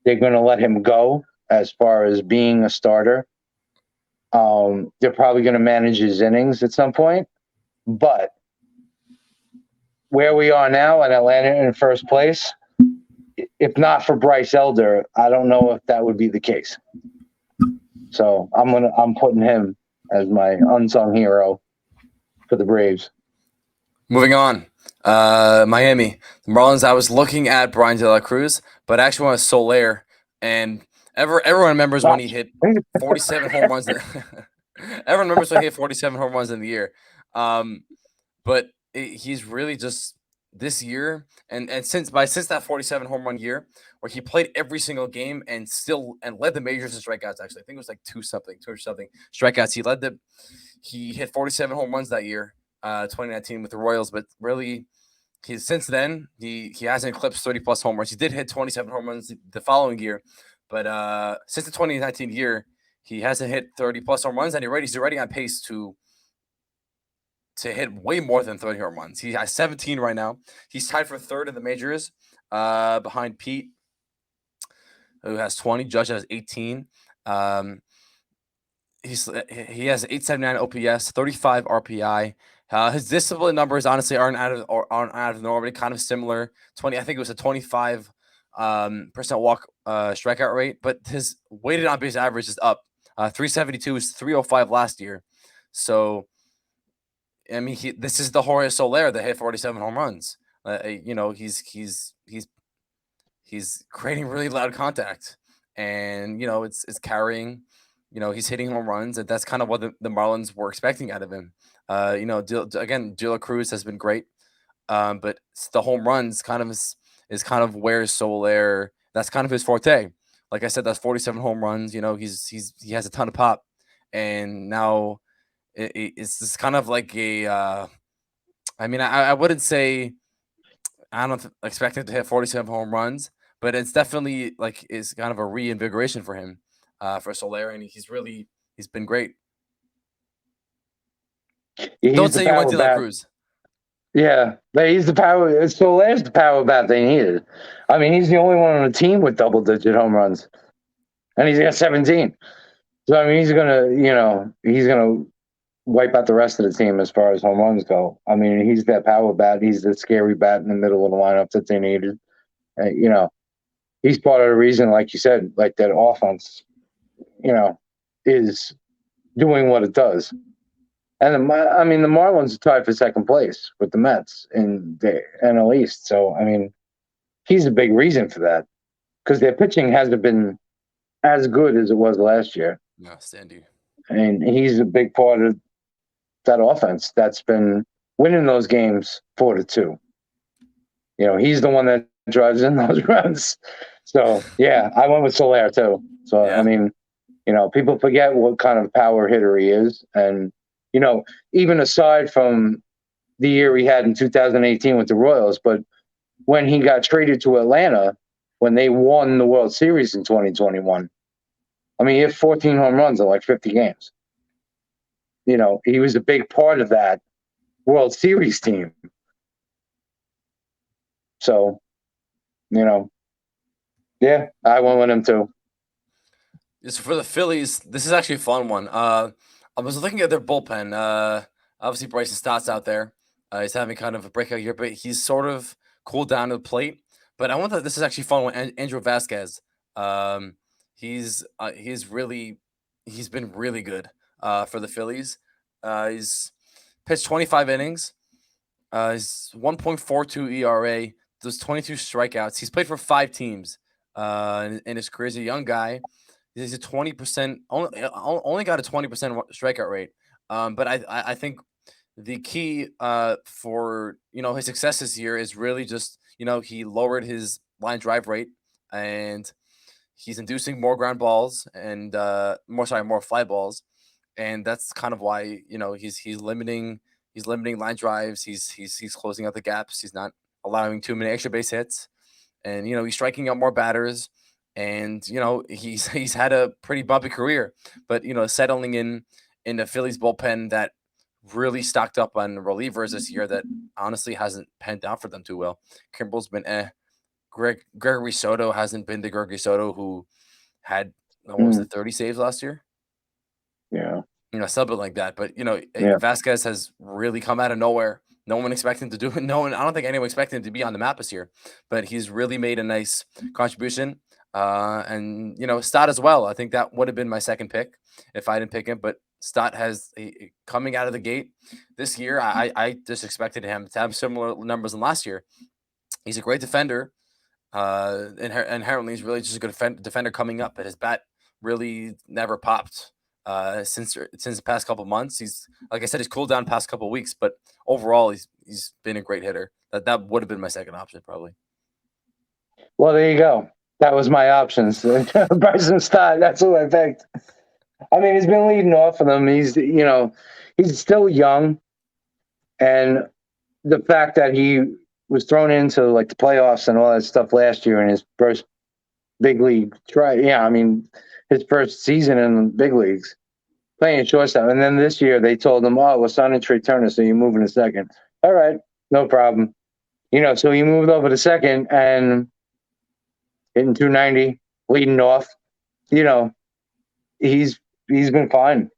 they're going to let him go as far as being a starter. They're probably going to manage his innings at some point, but where we are now in Atlanta in first place, if not for Bryce Elder, I don't know if that would be the case. So I'm putting him as my unsung hero for the Braves. Moving on, Miami, the Marlins. I was looking at Brian De La Cruz, but I actually went with Soler, and everyone remembers when he hit 47 home runs. Everyone remembers when he hit 47 home runs in the year. But he's really just this year, and since that 47 home run year, where he played every single game and led the majors in strikeouts. Actually, I think it was like 2 or something strikeouts. He hit 47 home runs that year, 2019 with the Royals. But really, since then he hasn't eclipsed 30 plus home runs. He did hit 27 home runs the following year, but since the 2019 year, he hasn't hit 30 plus home runs, and he's already on pace to hit way more than 30 home runs. He has 17 right now. He's tied for third in the majors behind Pete, who has 20. Judge has 18. Um, he has 879 OPS, 35 RPI. His discipline numbers honestly aren't out of the norm. Kind of similar. 20. I think it was a 25 percent walk strikeout rate, but his weighted on base average is up. 372 is 305 last year. So I mean, this is the Jorge Soler that hit 47 home runs. He's creating really loud contact, and it's carrying. He's hitting home runs, and that's kind of what the Marlins were expecting out of him. Again, De La Cruz has been great, but the home runs kind of is kind of where Soler. That's kind of his forte. Like I said, that's 47 home runs. He has a ton of pop, and now it's just kind of like a. I mean, I wouldn't say I don't expect him to hit 47 home runs, but it's definitely like is kind of a reinvigoration for him, for Soler, and he's been great. Don't say you went to La Cruz. Yeah, but he's the power. Soler's the power bat they needed. I mean, he's the only one on the team with double-digit home runs, and he's got 17. So I mean, he's gonna wipe out the rest of the team as far as home runs go. I mean, he's that power bat. He's the scary bat in the middle of the lineup that they needed. He's part of the reason, like you said, like that offense, is doing what it does. And the Marlins are tied for second place with the Mets in the NL East. So, I mean, he's a big reason for that because their pitching hasn't been as good as it was last year. No, Sandy. And he's a big part of that offense that's been winning those games 4-2. He's the one that drives in those runs. So, yeah, I went with Soler too. So, yeah. I mean, people forget what kind of power hitter he is. And, even aside from the year he had in 2018 with the Royals, but when he got traded to Atlanta, when they won the World Series in 2021, I mean, he had 14 home runs in like 50 games. He was a big part of that World Series team. So, yeah, I went with him too. Just for the Phillies, this is actually a fun one. I was looking at their bullpen. Obviously, Bryson Stott's out there. He's having kind of a breakout year, but he's sort of cooled down to the plate. But I want that this is actually fun one. Andrew Vasquez. He's been really good for the Phillies. He's pitched 25 innings. He's 1.42 ERA. Those 22 strikeouts. He's played for 5 teams in his career. He's a young guy. He's a 20%, only got a 20% strikeout rate. But I think the key for his success this year is really just he lowered his line drive rate and he's inducing more ground balls and more fly balls, and that's kind of why he's limiting line drives. He's closing out the gaps. He's not allowing too many extra base hits, and he's striking out more batters. And he's had a pretty bumpy career, but settling in the Phillies bullpen that really stocked up on relievers this year that honestly hasn't panned out for them too well. Kimball's been Gregory Soto hasn't been the Gregory Soto who had 30 saves last year. Yeah, something like that. But Vasquez has really come out of nowhere. No one expected him to do it. No one. I don't think anyone expected him to be on the map this year, but he's really made a nice contribution. And Stott as well. I think that would have been my second pick if I didn't pick him. But Stott has coming out of the gate this year. I just expected him to have similar numbers than last year. He's a great defender. Inherently, he's really just a good defender coming up. But his bat really never popped since the past couple of months. He's like I said, he's cooled down past couple of weeks. But overall, he's been a great hitter. That would have been my second option probably. Well, there you go. That was my options. Bryson Stott, that's who I picked. I mean, he's been leading off for them. He's still young. And the fact that he was thrown into like the playoffs and all that stuff last year in his first big league try. Yeah, I mean, his first season in the big leagues, playing shortstop. And then this year they told him, we're signing Trey Turner, so you're moving to second. All right, no problem. So he moved over to second and hitting 290, leading off. You know, he's been fine.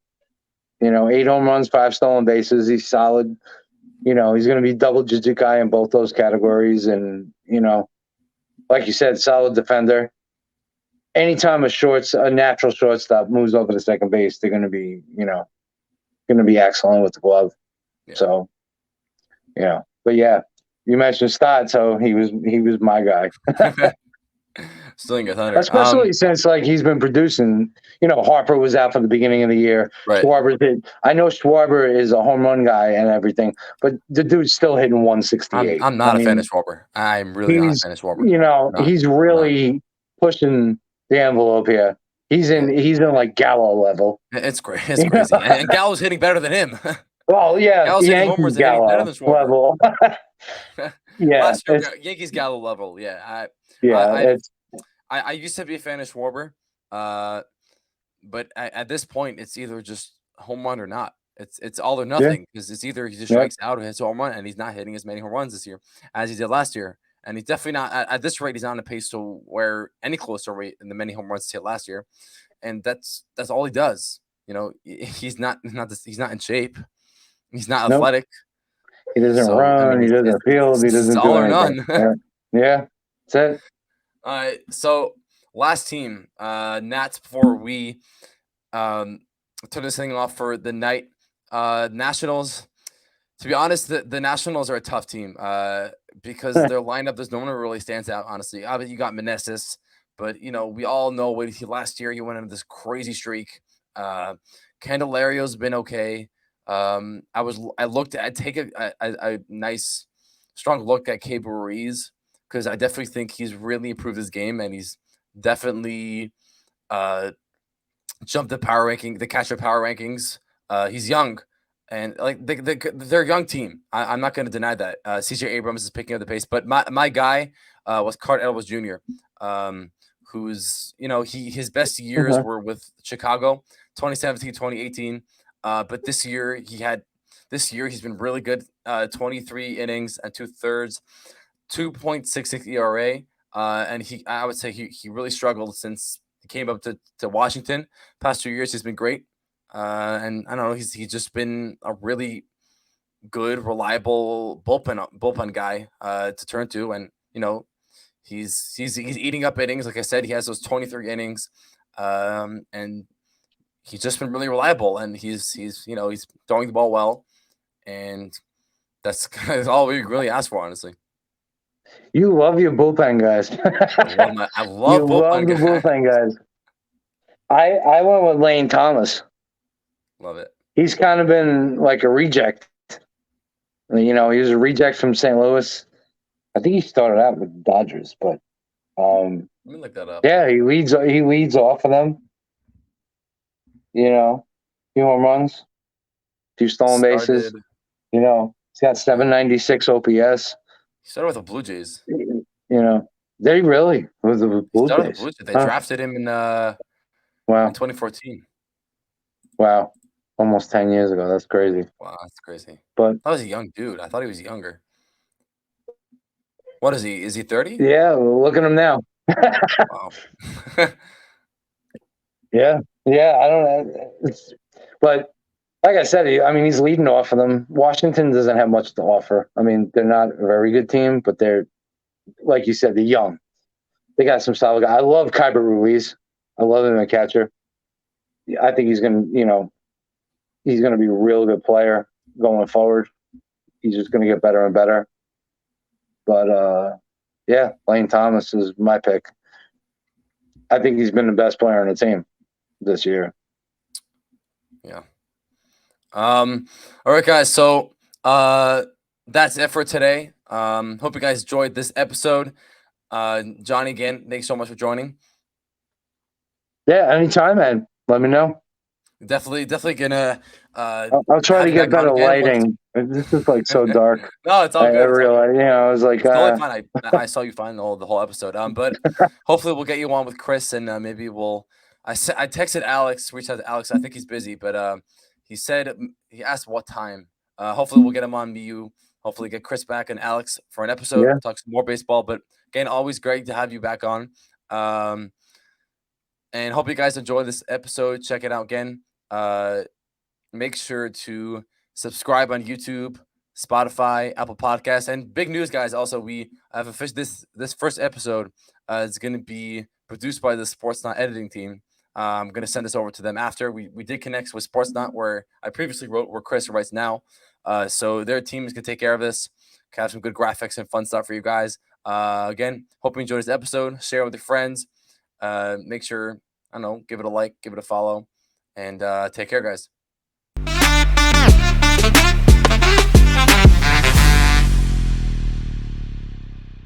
8 home runs, 5 stolen bases. He's solid. He's going to be double-digit guy in both those categories. And, like you said, solid defender. Anytime a natural shortstop moves over to second base, they're going to be, excellent with the glove. Yeah. So, but yeah, you mentioned Stott, so he was my guy. Stealing your thunder. Especially since he's been producing. Harper was out from the beginning of the year. Right. Schwarber did. I know Schwarber is a home run guy and everything, but the dude's still hitting 168. I'm not a fan of Schwarber. I'm really not a fan of Schwarber. He's really pushing the envelope here. He's in like Gallo level. It's great. It's crazy. And Gallo's hitting better than him. Well, yeah, Gallo's hitting homers and hitting better than Schwarber. Level. Yeah, last year, Yankees Gallo level. Yeah, I used to be a fan of Schwarber, but at this point, it's either just home run or not. It's all or nothing because it's either he just strikes out or hits a home run, and he's not hitting as many home runs this year as he did last year. And he's definitely not at this rate. He's not on a pace to where any closer rate in the many home runs he hit last year, and that's all he does. He's not in shape. He's not athletic. He doesn't run. He doesn't field. He doesn't do all or anything. none. Yeah, that's it. All right. So last team, Nats. Before we turn this thing off for the night, Nationals. To be honest, the Nationals are a tough team because their lineup, there's no one who really stands out, honestly. Obviously, you got Meneses, but, we all know last year he went into this crazy streak. Candelario's been okay. I'd take a nice, strong look at Cable Ruiz because I definitely think he's really improved his game and he's definitely jumped the catcher power rankings. He's young. And they're a young team. I'm not going to deny that. CJ Abrams is picking up the pace, but my guy was Cart Edwards Jr., who's his best years were with Chicago, 2017, 2018. But this year he's been really good. 23 innings and 2/3, 2.66 ERA. And I would say he really struggled since he came up to Washington. Past 2 years he's been great. And I don't know, he's just been a really good, reliable bullpen guy to turn to, and he's eating up innings. Like I said, he has those 23 innings, and he's just been really reliable, and he's throwing the ball well, and that's all we really ask for, honestly. You love your bullpen guys. I love the bullpen guys. I went with Lane Thomas. Love it. He's kind of been like a reject. He was a reject from St. Louis. I think he started out with the Dodgers, but let me look that up. Yeah, he leads off of them. Few home runs, few stolen bases. He's got 796 OPS. He started with the Blue Jays. They really with the Blue Jays. They drafted him in 2014. Wow. Almost 10 years ago. That's crazy. Wow, that's crazy. But that was a young dude. I thought he was younger. What is he? Is he 30? Yeah, look at him now. Wow. Yeah. I don't know. But like I said, he's leading off of them. Washington doesn't have much to offer. They're not a very good team, but they're, like you said, they're young. They got some solid guys. I love Kyber Ruiz. I love him as a catcher. I think he's going to, he's going to be a real good player going forward. He's just going to get better and better. But, Lane Thomas is my pick. I think he's been the best player on the team this year. Yeah. All right, guys. So that's it for today. Hope you guys enjoyed this episode. Johnny, again, thanks so much for joining. Yeah, anytime, man. Let me know. Definitely gonna. I'll try to get better lighting. This is so dark. No, it's all good. I realized, I was like, totally fine. I saw you find the whole episode. But hopefully we'll get you on with Chris, and maybe we'll. I texted Alex, reached out to Alex. I think he's busy, but he said he asked what time. Hopefully we'll get him on you hopefully get Chris back and Alex for an episode. Yeah. Talk some more baseball. But again, always great to have you back on. And hope you guys enjoy this episode. Check it out again. Make sure to subscribe on YouTube, Spotify, Apple Podcasts, and big news, guys. Also, we have officially this first episode is going to be produced by the Sportsnot editing team. I'm going to send this over to them after. We did connect with Sportsnot, where I previously wrote, where Chris writes now. So their team is going to take care of this. Have some good graphics and fun stuff for you guys. Again, hope you enjoyed this episode. Share it with your friends. Make sure, I don't know, give it a like, give it a follow, and take care, guys.